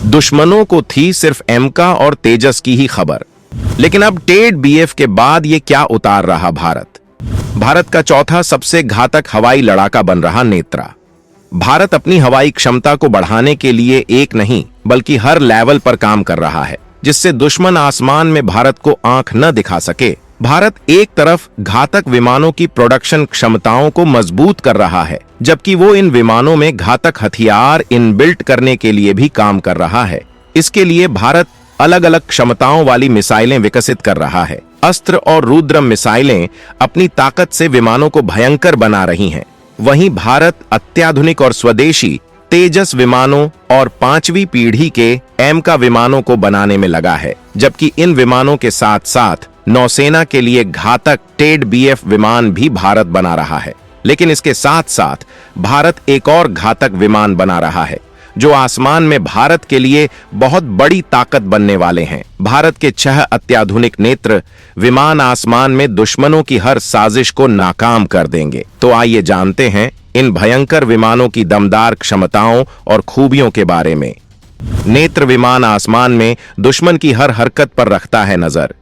दुश्मनों को थी सिर्फ एमका और तेजस की ही खबर। लेकिन अब टेड बीएफ के बाद ये क्या उतार रहा भारत का चौथा सबसे घातक हवाई लड़ाका बन रहा नेत्रा। भारत अपनी हवाई क्षमता को बढ़ाने के लिए एक नहीं बल्कि हर लेवल पर काम कर रहा है, जिससे दुश्मन आसमान में भारत को आंख न दिखा सके। भारत एक तरफ घातक विमानों की प्रोडक्शन क्षमताओं को मजबूत कर रहा है, जबकि वो इन विमानों में घातक हथियार इनबिल्ट करने के लिए भी काम कर रहा है। इसके लिए भारत अलग अलग क्षमताओं वाली मिसाइलें विकसित कर रहा है। अस्त्र और रुद्रम मिसाइलें अपनी ताकत से विमानों को भयंकर बना रही हैं। वहीं भारत अत्याधुनिक और स्वदेशी तेजस विमानों और 5वीं पीढ़ी के एमका विमानों को बनाने में लगा है, जबकि इन विमानों के साथ साथ नौसेना के लिए घातक टेड बीएफ विमान भी भारत बना रहा है। लेकिन इसके साथ साथ भारत एक और घातक विमान बना रहा है, जो आसमान में भारत के लिए बहुत बड़ी ताकत बनने वाले हैं। भारत के 6 अत्याधुनिक नेत्र विमान आसमान में दुश्मनों की हर साजिश को नाकाम कर देंगे। तो आइए जानते हैं इन भयंकर विमानों की दमदार क्षमताओं और खूबियों के बारे में। नेत्र विमान आसमान में दुश्मन की हर हरकत पर रखता है नजर।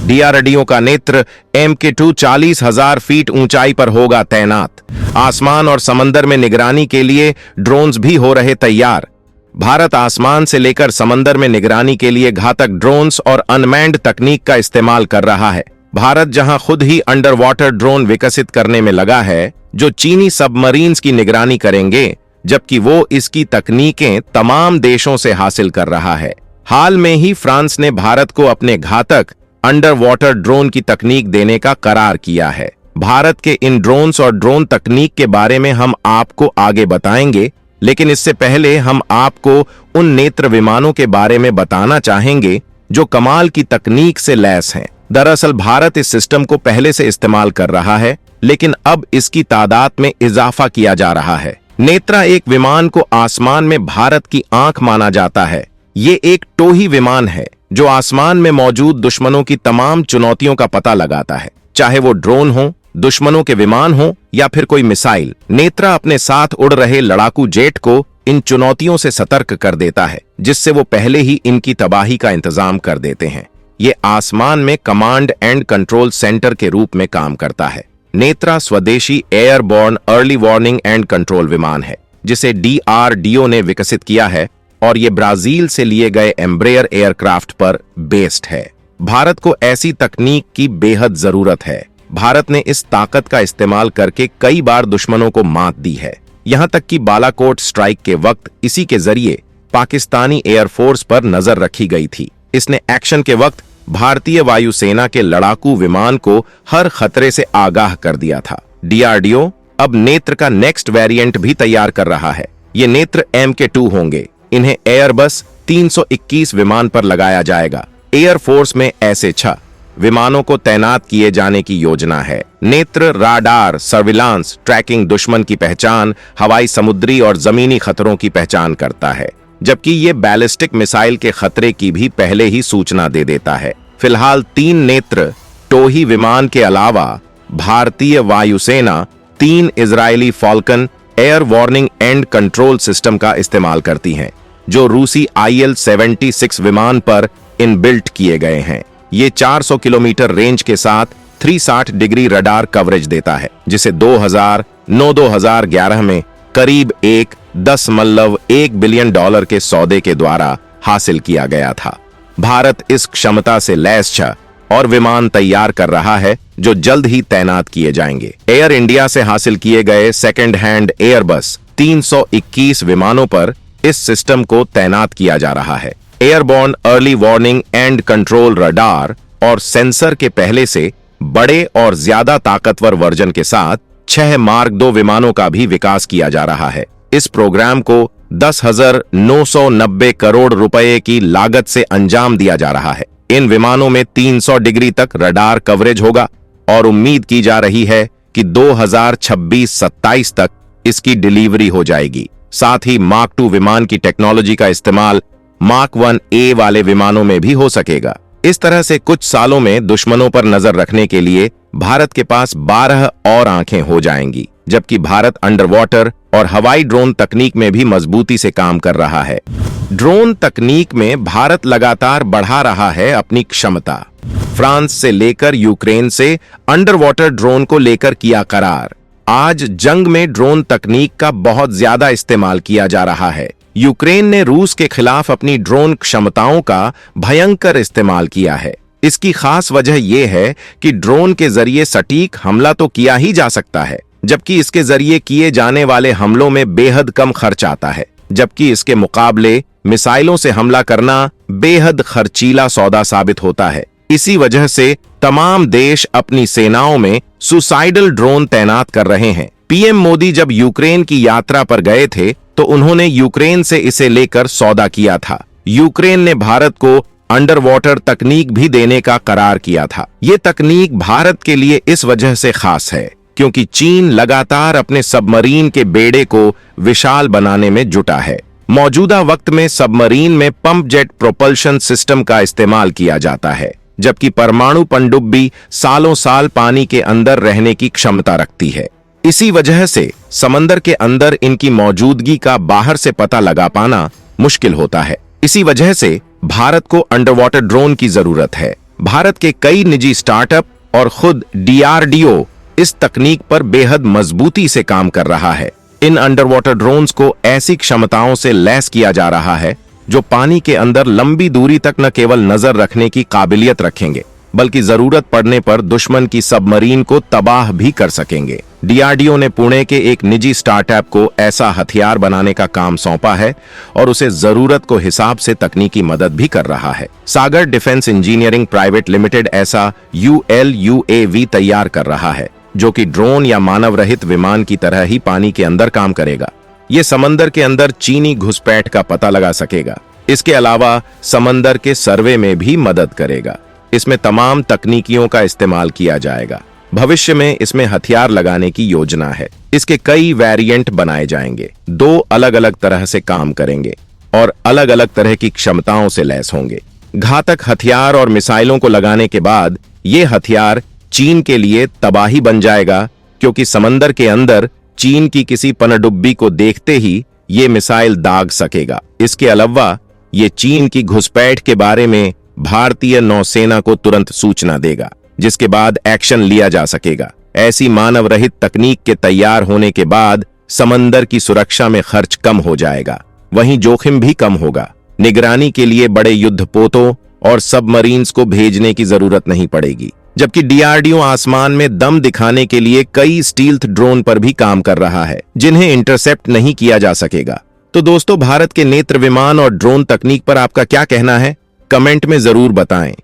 डीआरडीओ का नेत्र MK2 40,000 फीट ऊंचाई पर होगा तैनात। आसमान और समंदर में निगरानी के लिए ड्रोन्स भी हो रहे तैयार। भारत आसमान से लेकर समंदर में निगरानी के लिए घातक ड्रोन्स और अनमैन्ड तकनीक का इस्तेमाल कर रहा है। भारत जहां खुद ही अंडर वाटर ड्रोन विकसित करने में लगा है, जो चीनी सबमरीन्स की निगरानी करेंगे, जबकि वो इसकी तकनीकें तमाम देशों से हासिल कर रहा है। हाल में ही फ्रांस ने भारत को अपने घातक अंडर वाटर ड्रोन की तकनीक देने का करार किया है। भारत के इन ड्रोन्स और ड्रोन तकनीक के बारे में हम आपको आगे बताएंगे, लेकिन इससे पहले हम आपको उन नेत्र विमानों के बारे में बताना चाहेंगे जो कमाल की तकनीक से लैस हैं। दरअसल भारत इस सिस्टम को पहले से इस्तेमाल कर रहा है, लेकिन अब इसकी तादाद में इजाफा किया जा रहा है। नेत्रा एक विमान को आसमान में भारत की आंख माना जाता है। ये एक टोही विमान है जो आसमान में मौजूद दुश्मनों की तमाम चुनौतियों का पता लगाता है, चाहे वो ड्रोन हो, दुश्मनों के विमान हो या फिर कोई मिसाइल। नेत्रा अपने साथ उड़ रहे लड़ाकू जेट को इन चुनौतियों से सतर्क कर देता है, जिससे वो पहले ही इनकी तबाही का इंतजाम कर देते हैं। ये आसमान में कमांड एंड कंट्रोल सेंटर के रूप में काम करता है। नेत्रा स्वदेशी airborne early warning and control विमान है, जिसे DRDO ने विकसित किया है और ये ब्राजील से लिए गए एम्ब्रेयर एयरक्राफ्ट पर बेस्ड है। भारत को ऐसी तकनीक की बेहद जरूरत है। भारत ने इस ताकत का इस्तेमाल करके कई बार दुश्मनों को मात दी है। यहां तक कि बालाकोट स्ट्राइक के वक्त इसी के जरिए पाकिस्तानी एयरफोर्स पर नजर रखी गई थी। इसने एक्शन के वक्त भारतीय वायुसेना के लड़ाकू विमान को हर खतरे से आगाह कर दिया था। DRDO अब नेत्र का नेक्स्ट वेरिएंट भी तैयार कर रहा है। ये नेत्र MK2 होंगे। इन्हें एयरबस 321 विमान पर लगाया जाएगा। एयरफोर्स में ऐसे 6 विमानों को तैनात किए जाने की योजना है। नेत्र राडार, सर्विलांस, ट्रैकिंग, दुश्मन की पहचान, हवाई, समुद्री और जमीनी खतरों की पहचान करता है, जबकि ये बैलिस्टिक मिसाइल के खतरे की भी पहले ही सूचना दे देता है। फिलहाल 3 नेत्र टोही विमान के अलावा भारतीय वायुसेना 3 Israeli Falcon air warning and control system का इस्तेमाल करती हैं, जो रूसी IL-76 विमान पर इनबिल्ट किए गए हैं। ये 400 किलोमीटर रेंज के साथ 360 डिग्री रडार कवरेज देता है, जिसे 2009-2011 में करीब 10.1 बिलियन डॉलर के सौदे के द्वारा हासिल किया गया था। भारत इस क्षमता से लैस 6 और विमान तैयार कर रहा है, जो जल्द ही तैनात किए जाएंगे। एयर इंडिया से हासिल किए गए सेकेंड हैंड एयरबस 321 विमानों पर इस सिस्टम को तैनात किया जा रहा है। Airborne early warning and control radar और सेंसर के पहले से बड़े और ज्यादा ताकतवर वर्जन के साथ 6 मार्क 2 विमानों का भी विकास किया जा रहा है। इस प्रोग्राम को 10,990 करोड़ रुपए की लागत से अंजाम दिया जा रहा है। इन विमानों में 300 डिग्री तक रडार कवरेज होगा और उम्मीद की जा रही है कि 2026-27 तक इसकी डिलीवरी हो जाएगी। साथ ही मार्क 2 विमान की टेक्नोलॉजी का इस्तेमाल मार्क 1A वाले विमानों में भी हो सकेगा। इस तरह से कुछ सालों में दुश्मनों पर नजर रखने के लिए भारत के पास 12 और आंखें हो जाएंगी। जबकि भारत अंडर वाटर और हवाई ड्रोन तकनीक में भी मजबूती से काम कर रहा है। ड्रोन तकनीक में भारत लगातार बढ़ा रहा है अपनी क्षमता। फ्रांस से लेकर यूक्रेन से अंडर वाटर ड्रोन को लेकर किया करार। आज जंग में ड्रोन तकनीक का बहुत ज्यादा इस्तेमाल किया जा रहा है। यूक्रेन ने रूस के खिलाफ अपनी ड्रोन क्षमताओं का भयंकर इस्तेमाल किया है। इसकी खास वजह यह है कि ड्रोन के जरिए सटीक हमला तो किया ही जा सकता है, जबकि इसके जरिए किए जाने वाले हमलों में बेहद कम खर्च आता है, जबकि इसके मुकाबले मिसाइलों से हमला करना बेहद खर्चीला सौदा साबित होता है। इसी वजह से तमाम देश अपनी सेनाओं में सुसाइडल ड्रोन तैनात कर रहे हैं। पीएम मोदी जब यूक्रेन की यात्रा पर गए थे तो उन्होंने यूक्रेन से इसे लेकर सौदा किया था। यूक्रेन ने भारत को अंडर वाटर तकनीक भी देने का करार किया था। ये तकनीक भारत के लिए इस वजह से खास है क्योंकि चीन लगातार अपने सबमरीन के बेड़े को विशाल बनाने में जुटा है। मौजूदा वक्त में सबमरीन में पंप जेट प्रोपल्शन सिस्टम का इस्तेमाल किया जाता है, जबकि परमाणु पनडुब्बी सालों साल पानी के अंदर रहने की क्षमता रखती है। इसी वजह से समंदर के अंदर इनकी मौजूदगी का बाहर से पता लगा पाना मुश्किल होता है। इसी वजह से भारत को अंडर वाटर ड्रोन की जरूरत है। भारत के कई निजी स्टार्टअप और खुद DRDO इस तकनीक पर बेहद मजबूती से काम कर रहा है। इन अंडर वाटर ड्रोन्स को ऐसी क्षमताओं से लैस किया जा रहा है जो पानी के अंदर लंबी दूरी तक न केवल नजर रखने की काबिलियत रखेंगे, बल्कि जरूरत पड़ने पर दुश्मन की सबमरीन को तबाह भी कर सकेंगे। DRDO ने पुणे के एक निजी स्टार्टअप को ऐसा हथियार बनाने का काम सौंपा है और उसे जरूरत को हिसाब से तकनीकी मदद भी कर रहा है। सागर डिफेंस इंजीनियरिंग प्राइवेट लिमिटेड ऐसा ULUAV तैयार कर रहा है जो कि ड्रोन या मानव रहित विमान की तरह ही पानी के अंदर काम करेगा। ये समंदर के अंदर चीनी घुसपैठ का पता लगा सकेगा। इसके अलावा समंदर के सर्वे में भी मदद करेगा। इसमें तमाम तकनीकियों का इस्तेमाल किया जाएगा। भविष्य में इसमें हथियार लगाने की योजना है। इसके कई वेरिएंट बनाए जाएंगे, 2 अलग अलग तरह से काम करेंगे और अलग अलग तरह की क्षमताओं से लैस होंगे। घातक हथियार और मिसाइलों को लगाने के बाद ये हथियार चीन के लिए तबाही बन जाएगा, क्योंकि समंदर के अंदर चीन की किसी पनडुब्बी को देखते ही ये मिसाइल दाग सकेगा। इसके अलावा ये चीन की घुसपैठ के बारे में भारतीय नौसेना को तुरंत सूचना देगा, जिसके बाद एक्शन लिया जा सकेगा। ऐसी मानव रहित तकनीक के तैयार होने के बाद समंदर की सुरक्षा में खर्च कम हो जाएगा, वहीं जोखिम भी कम होगा। निगरानी के लिए बड़े युद्धपोतों और सबमरीन्स को भेजने की जरूरत नहीं पड़ेगी, जबकि DRDO आसमान में दम दिखाने के लिए कई स्टील्थ ड्रोन पर भी काम कर रहा है, जिन्हें इंटरसेप्ट नहीं किया जा सकेगा। तो दोस्तों, भारत के नेत्र विमान और ड्रोन तकनीक पर आपका क्या कहना है? कमेंट में जरूर बताएं।